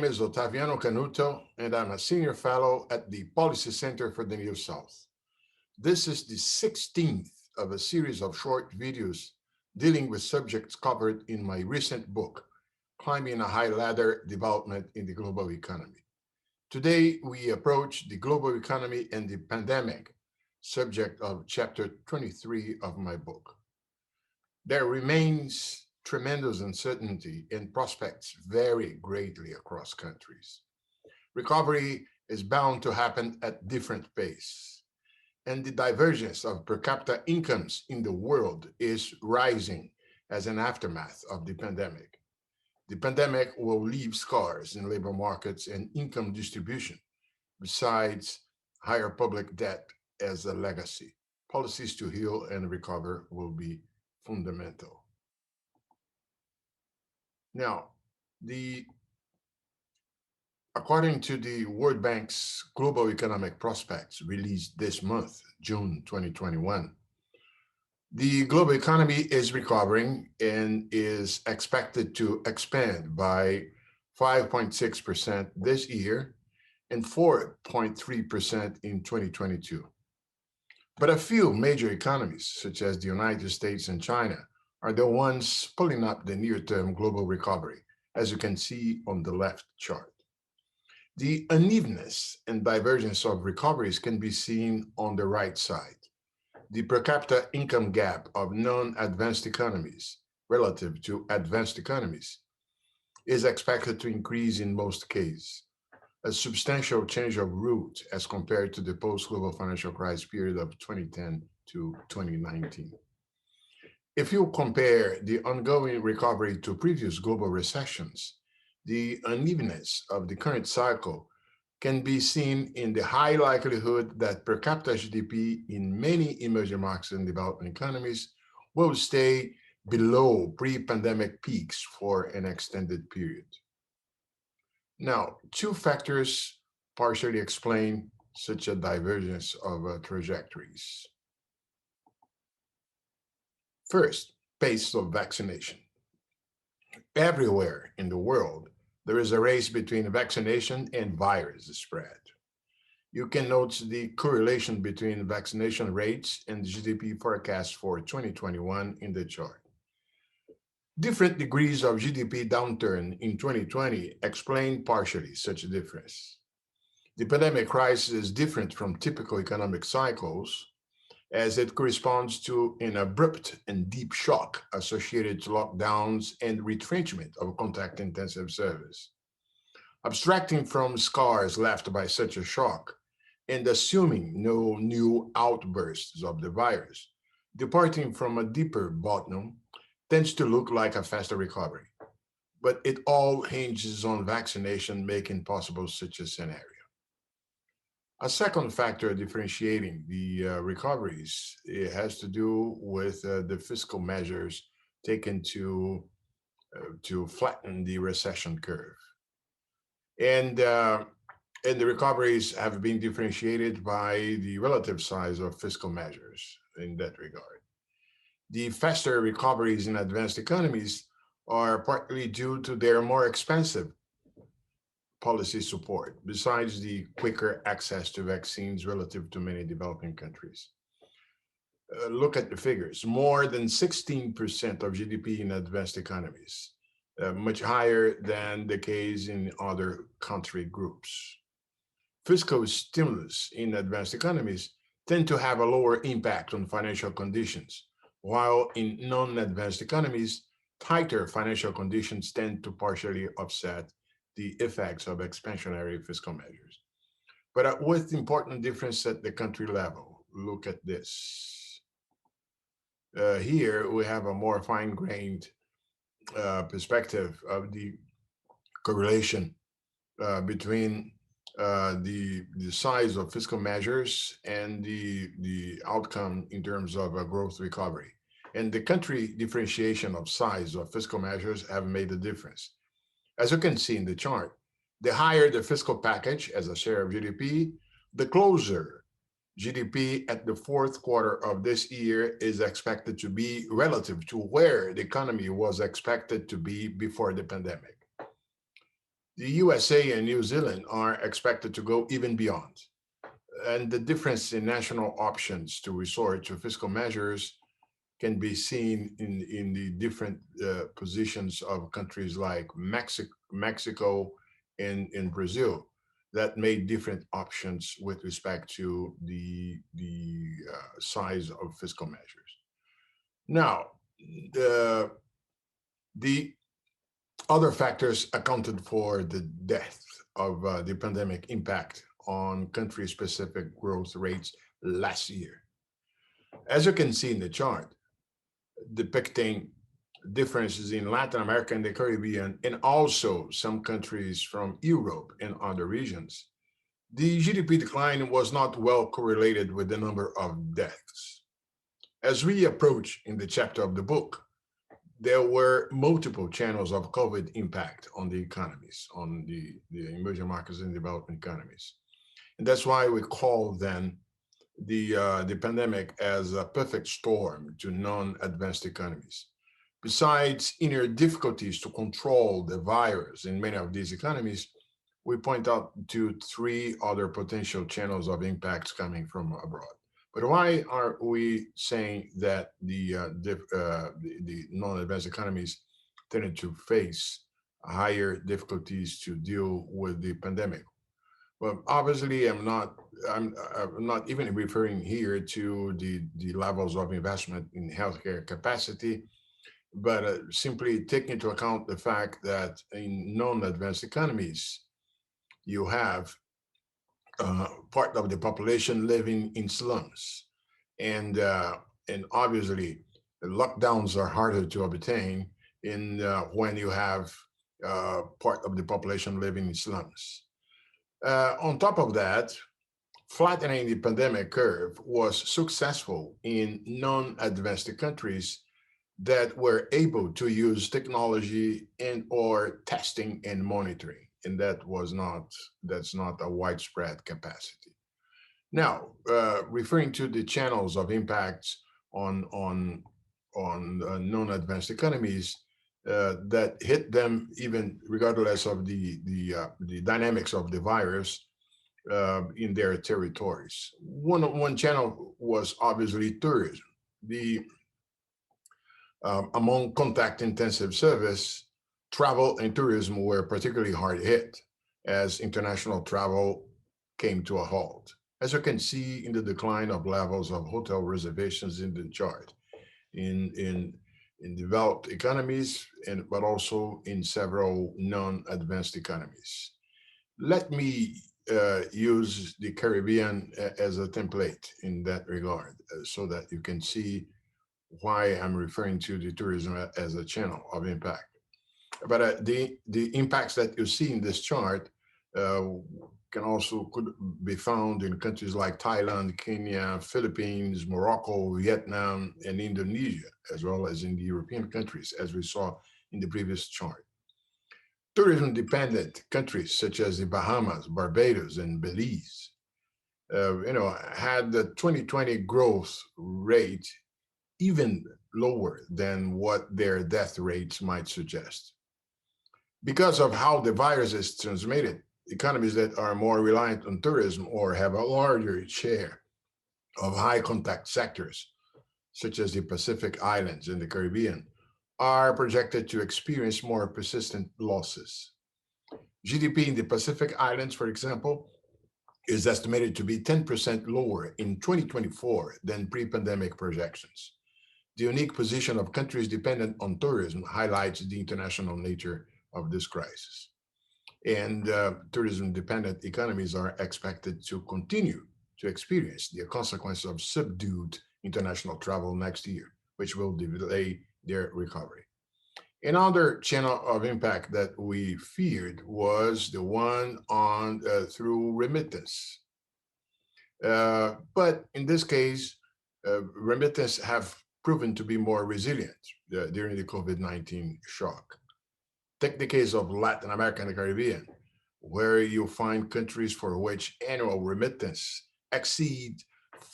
is Otaviano Canuto, and I'm a senior fellow at the Policy Center for the New South. This is the 16th of a series of short videos dealing with subjects covered in my recent book, Climbing a High Ladder: Development in the Global Economy. Today, we approach the global economy and the pandemic, subject of chapter 23 of my book. There remains tremendous uncertainty and prospects vary greatly across countries. Recovery is bound to happen at different pace, and the divergence of per capita incomes in the world is rising as an aftermath of the pandemic. The pandemic will leave scars in labor markets and income distribution, besides higher public debt as a legacy. Policies to heal and recover will be fundamental. Now, the according to the World Bank's Global Economic Prospects released this month, June 2021, the global economy is recovering and is expected to expand by 5.6% this year and 4.3% in 2022. But a few major economies, such as the United States and China, are the ones pulling up the near-term global recovery, as you can see on the left chart. The unevenness and divergence of recoveries can be seen on the right side. The per capita income gap of non-advanced economies relative to advanced economies is expected to increase in most cases, a substantial change of route as compared to the post-global financial crisis period of 2010 to 2019. If you compare the ongoing recovery to previous global recessions, the unevenness of the current cycle can be seen in the high likelihood that per capita GDP in many emerging markets and developing economies will stay below pre-pandemic peaks for an extended period. Now, two factors partially explain such a divergence of trajectories. First, pace of vaccination. Everywhere in the world, there is a race between vaccination and virus spread. You can note the correlation between vaccination rates and the GDP forecast for 2021 in the chart. Different degrees of GDP downturn in 2020 explain partially such a difference. The pandemic crisis is different from typical economic cycles, as it corresponds to an abrupt and deep shock associated to lockdowns and retrenchment of contact-intensive service. Abstracting from scars left by such a shock and assuming no new outbursts of the virus, departing from a deeper bottom tends to look like a faster recovery. But it all hinges on vaccination making possible such a scenario. A second factor differentiating the recoveries, it has to do with the fiscal measures taken to flatten the recession curve. And the recoveries have been differentiated by the relative size of fiscal measures in that regard. The faster recoveries in advanced economies are partly due to their more expensive policy support, besides the quicker access to vaccines relative to many developing countries. Look at the figures. More than 16% of GDP in advanced economies, much higher than the case in other country groups. Fiscal stimulus in advanced economies tend to have a lower impact on financial conditions, while in non-advanced economies, tighter financial conditions tend to partially offset the effects of expansionary fiscal measures. But with important difference at the country level, look at this. Here we have a more fine-grained perspective of the correlation between the size of fiscal measures and the outcome in terms of a growth recovery. And the country differentiation of size of fiscal measures have made a difference. As you can see in the chart, the higher the fiscal package as a share of GDP, the closer GDP at the fourth quarter of this year is expected to be relative to where the economy was expected to be before the pandemic. The USA and New Zealand are expected to go even beyond. And the difference in national options to resort to fiscal measures can be seen in the different positions of countries like Mexico and in Brazil that made different options with respect to the size of fiscal measures. Now, the the other factors accounted for the depth of the pandemic impact on country-specific growth rates last year. As you can see in the chart, depicting differences in Latin America and the Caribbean, and also some countries from Europe and other regions, the GDP decline was not well correlated with the number of deaths. As we approach in the chapter of the book, there were multiple channels of COVID impact on the economies, on the emerging markets and developing economies. And that's why we call then the pandemic as a perfect storm to non-advanced economies. Besides inner difficulties to control the virus in many of these economies, we point out to three other potential channels of impacts coming from abroad. But why are we saying that the non-advanced economies tended to face higher difficulties to deal with the pandemic? Well, obviously, I'm not even referring here to the levels of investment in healthcare capacity, but simply taking into account the fact that in non-advanced economies, you have part of the population living in slums, and obviously the lockdowns are harder to obtain in when you have part of the population living in slums. On top of that, flattening the pandemic curve was successful in non-advanced countries that were able to use technology and or testing and monitoring, and that's not a widespread capacity. Now, referring to the channels of impacts on non-advanced economies that hit them even regardless of the dynamics of the virus in their territories. One channel was obviously tourism. The Among contact intensive service, travel and tourism were particularly hard hit as international travel came to a halt. As you can see in the decline of levels of hotel reservations in the chart, in in in developed economies, and but also in several non-advanced economies. Let me use the Caribbean as a template in that regard, so that you can see why I'm referring to the tourism as a channel of impact. But the impacts that you see in this chart uh, could be found in countries like Thailand, Kenya, Philippines, Morocco, Vietnam, and Indonesia, as well as in the European countries, as we saw in the previous chart. Tourism-dependent countries such as the Bahamas, Barbados, and Belize, had the 2020 growth rate even lower than what their death rates might suggest. Because of how the virus is transmitted, economies that are more reliant on tourism or have a larger share of high contact sectors, such as the Pacific Islands and the Caribbean, are projected to experience more persistent losses. GDP in the Pacific Islands, for example, is estimated to be 10% lower in 2024 than pre-pandemic projections. The unique position of countries dependent on tourism highlights the international nature of this crisis. And tourism-dependent economies are expected to continue to experience the consequence of subdued international travel next year, which will delay their recovery. Another channel of impact that we feared was the one on through remittance. But in this case, remittance have proven to be more resilient during the COVID-19 shock. Take the case of Latin America and the Caribbean, where you find countries for which annual remittance exceed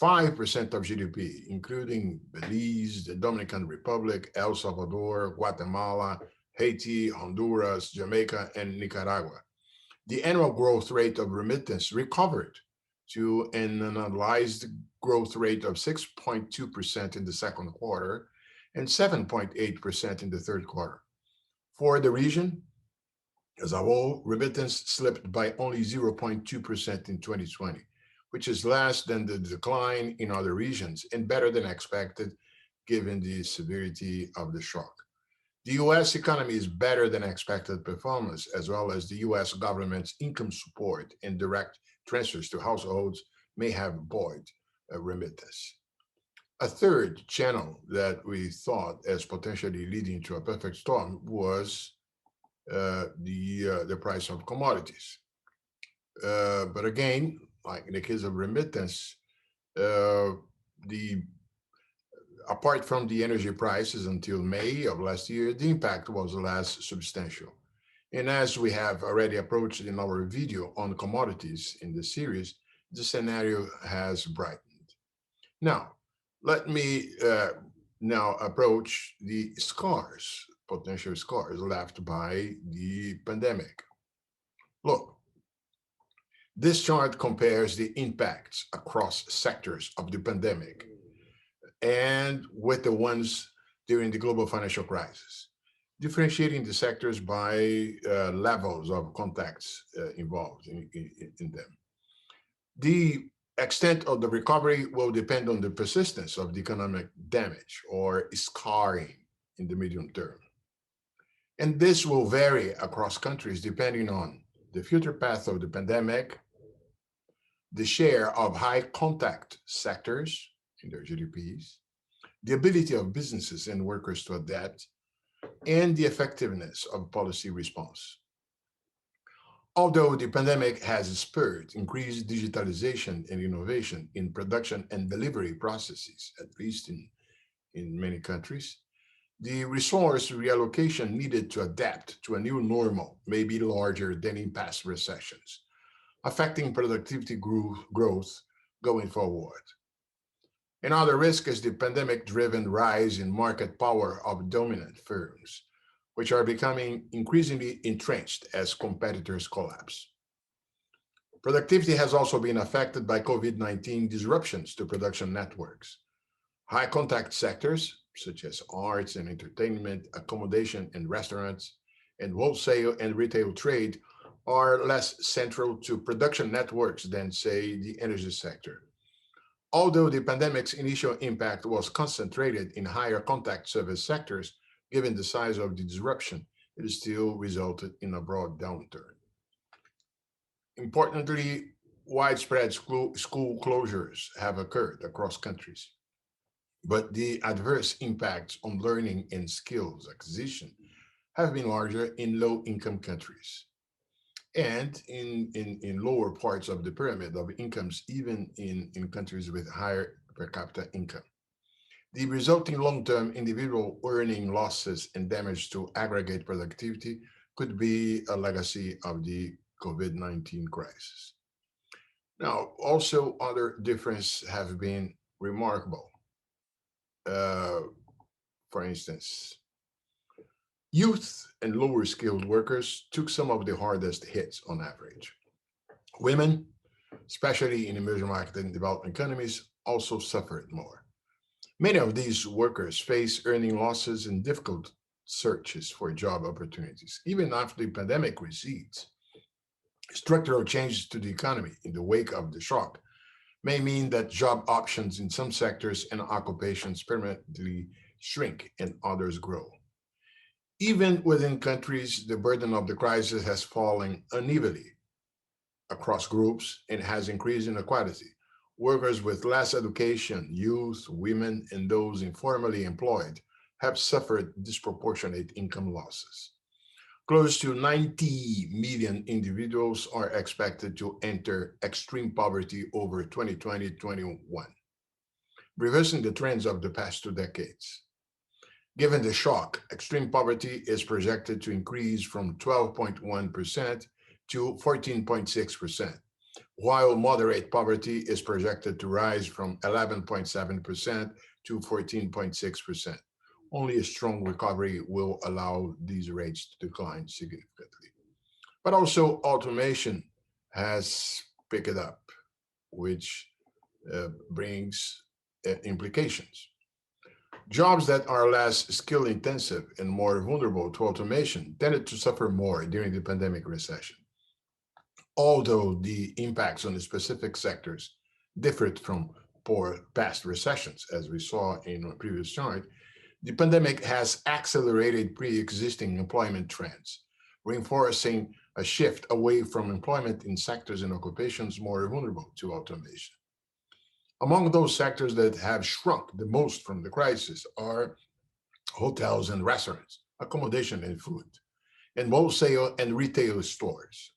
5% of GDP, including Belize, the Dominican Republic, El Salvador, Guatemala, Haiti, Honduras, Jamaica, and Nicaragua. The annual growth rate of remittance recovered to an annualized growth rate of 6.2% in the second quarter and 7.8% in the third quarter. For the region as a whole, remittance slipped by only 0.2% in 2020, which is less than the decline in other regions and better than expected given the severity of the shock. The US economy is better than expected performance, as well as the US government's income support and direct transfers to households may have buoyed remittance. A third channel that we thought as potentially leading to a perfect storm was the price of commodities. But again, like in the case of remittance, the apart from the energy prices until May of last year, the impact was less substantial. And as we have already approached in our video on commodities in the series, the scenario has brightened. Now, let me now approach the scars, potential scars left by the pandemic. Look, this chart compares the impacts across sectors of the pandemic and with the ones during the global financial crisis, differentiating the sectors by levels of contacts involved in them. The extent of the recovery will depend on the persistence of the economic damage or scarring in the medium term. And this will vary across countries depending on the future path of the pandemic, the share of high contact sectors in their GDPs, the ability of businesses and workers to adapt, and the effectiveness of policy response. Although the pandemic has spurred increased digitalization and innovation in production and delivery processes, at least in many countries, the resource reallocation needed to adapt to a new normal may be larger than in past recessions, affecting productivity growth going forward. Another risk is the pandemic-driven rise in market power of dominant firms, which are becoming increasingly entrenched as competitors collapse. Productivity has also been affected by COVID-19 disruptions to production networks. High contact sectors, such as arts and entertainment, accommodation and restaurants, and wholesale and retail trade, are less central to production networks than, say, the energy sector. Although the pandemic's initial impact was concentrated in higher contact service sectors, given the size of the disruption, it still resulted in a broad downturn. Importantly, widespread school closures have occurred across countries, but the adverse impacts on learning and skills acquisition have been larger in low-income countries and in lower parts of the pyramid of incomes, even in countries with higher per capita income. The resulting long-term individual earning losses and damage to aggregate productivity could be a legacy of the COVID-19 crisis. Now, also other differences have been remarkable. For instance, youth and lower skilled workers took some of the hardest hits on average. Women, especially in emerging market and developing economies, also suffered more. Many of these workers face earning losses and difficult searches for job opportunities. Even after the pandemic recedes, structural changes to the economy in the wake of the shock may mean that job options in some sectors and occupations permanently shrink and others grow. Even within countries, the burden of the crisis has fallen unevenly across groups and has increased inequality. Workers with less education, youth, women, and those informally employed have suffered disproportionate income losses. Close to 90 million individuals are expected to enter extreme poverty over 2020-21, reversing the trends of the past 2 decades. Given the shock, extreme poverty is projected to increase from 12.1% to 14.6%, while moderate poverty is projected to rise from 11.7% to 14.6%. Only a strong recovery will allow these rates to decline significantly. But also automation has picked it up, which brings implications. Jobs that are less skill intensive and more vulnerable to automation tended to suffer more during the pandemic recession. Although the impacts on the specific sectors differed from poor past recessions, as we saw in a previous chart, the pandemic has accelerated pre-existing employment trends, reinforcing a shift away from employment in sectors and occupations more vulnerable to automation. Among those sectors that have shrunk the most from the crisis are hotels and restaurants, accommodation and food, and wholesale and retail stores.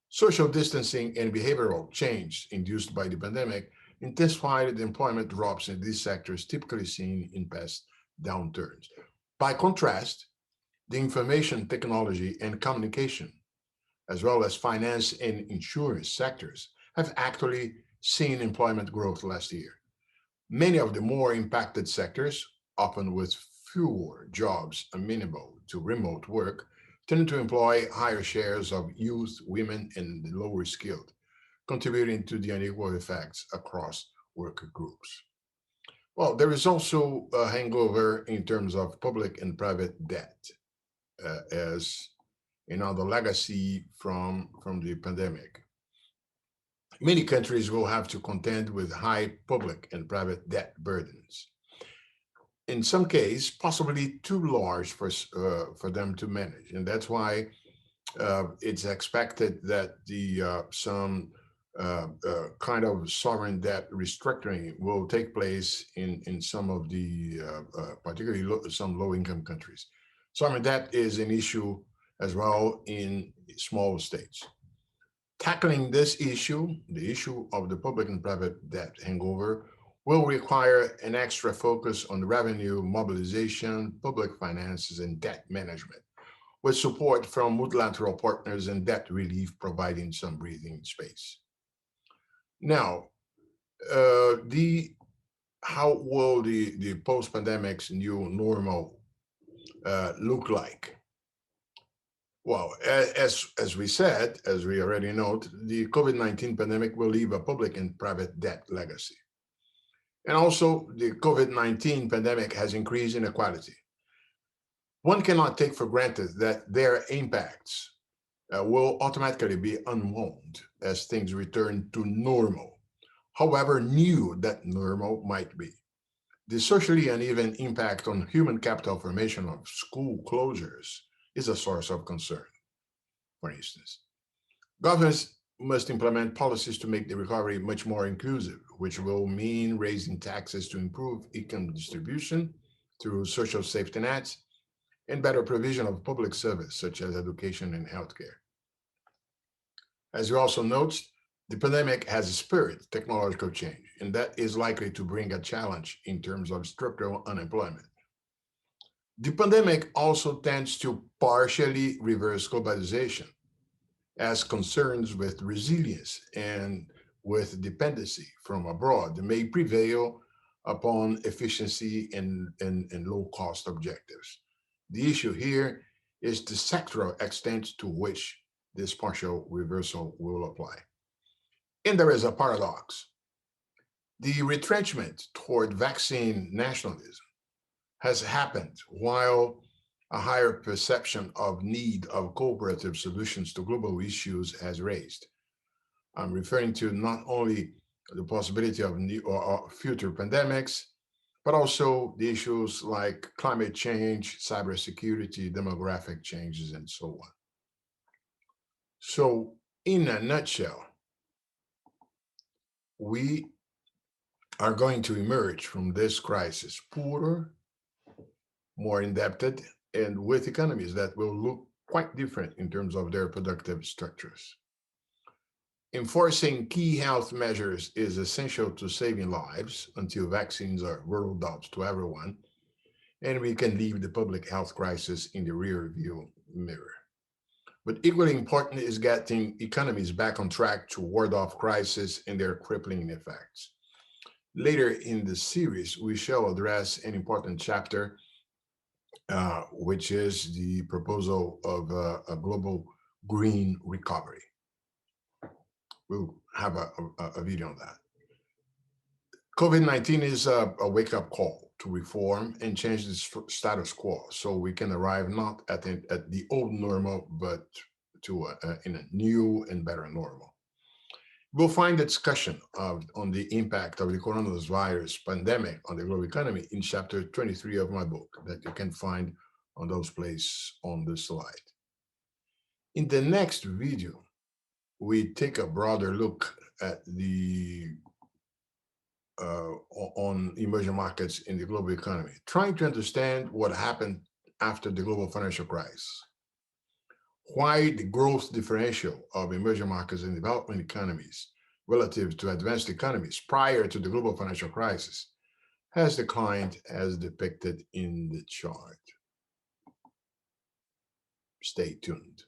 Social distancing and behavioral change induced by the pandemic intensified the employment drops in these sectors typically seen in past downturns. By contrast, the information technology and communication, as well as finance and insurance sectors, have actually seen employment growth last year. Many of the more impacted sectors, often with fewer jobs amenable to remote work, tend to employ higher shares of youth, women, and the lower skilled, contributing to the unequal effects across worker groups. Well, there is also a hangover in terms of public and private debt, as the legacy from the pandemic. Many countries will have to contend with high public and private debt burdens. In some cases, possibly too large for them to manage, and that's why it's expected that the some kind of sovereign debt restructuring will take place in some of the particularly some low-income countries. Sovereign debt is an issue as well in small states. Tackling this issue, the issue of the public and private debt hangover, will require an extra focus on revenue mobilization, public finances, and debt management, with support from multilateral partners and debt relief providing some breathing space. Now, the how will the post-pandemic's new normal look like? Well, as we said, as we already note, the COVID-19 pandemic will leave a public and private debt legacy. And also, the COVID-19 pandemic has increased inequality. One cannot take for granted that their impacts will automatically be unwound as things return to normal, however new that normal might be. The socially uneven impact on human capital formation of school closures is a source of concern, for instance. Governments must implement policies to make the recovery much more inclusive, which will mean raising taxes to improve income distribution through social safety nets and better provision of public service such as education and healthcare. As you also note, the pandemic has spurred technological change, and that is likely to bring a challenge in terms of structural unemployment. The pandemic also tends to partially reverse globalization, as concerns with resilience and with dependency from abroad may prevail upon efficiency and low cost objectives. The issue here is the sectoral extent to which this partial reversal will apply. And there is a paradox. The retrenchment toward vaccine nationalism has happened while a higher perception of need of cooperative solutions to global issues has raised. I'm referring to not only the possibility of new or future pandemics, but also the issues like climate change, cybersecurity, demographic changes, and so on. So, in a nutshell, we are going to emerge from this crisis poorer, more indebted, and with economies that will look quite different in terms of their productive structures. Enforcing key health measures is essential to saving lives until vaccines are rolled out to everyone, and we can leave the public health crisis in the rear view mirror. But equally important is getting economies back on track to ward off crisis and their crippling effects. Later in the series, we shall address an important chapter, which is the proposal of a global green recovery. We'll have a video on that. COVID-19 is a wake-up call to reform and change the status quo so we can arrive not at the old normal, but to in a new and better normal. We'll find a discussion on the impact of the coronavirus pandemic on the global economy in chapter 23 of my book that you can find on those places on the slide. In the next video, we take a broader look at the on emerging markets in the global economy, trying to understand what happened after the global financial crisis, why the growth differential of emerging markets and development economies relative to advanced economies prior to the global financial crisis has declined as depicted in the chart. Stay tuned.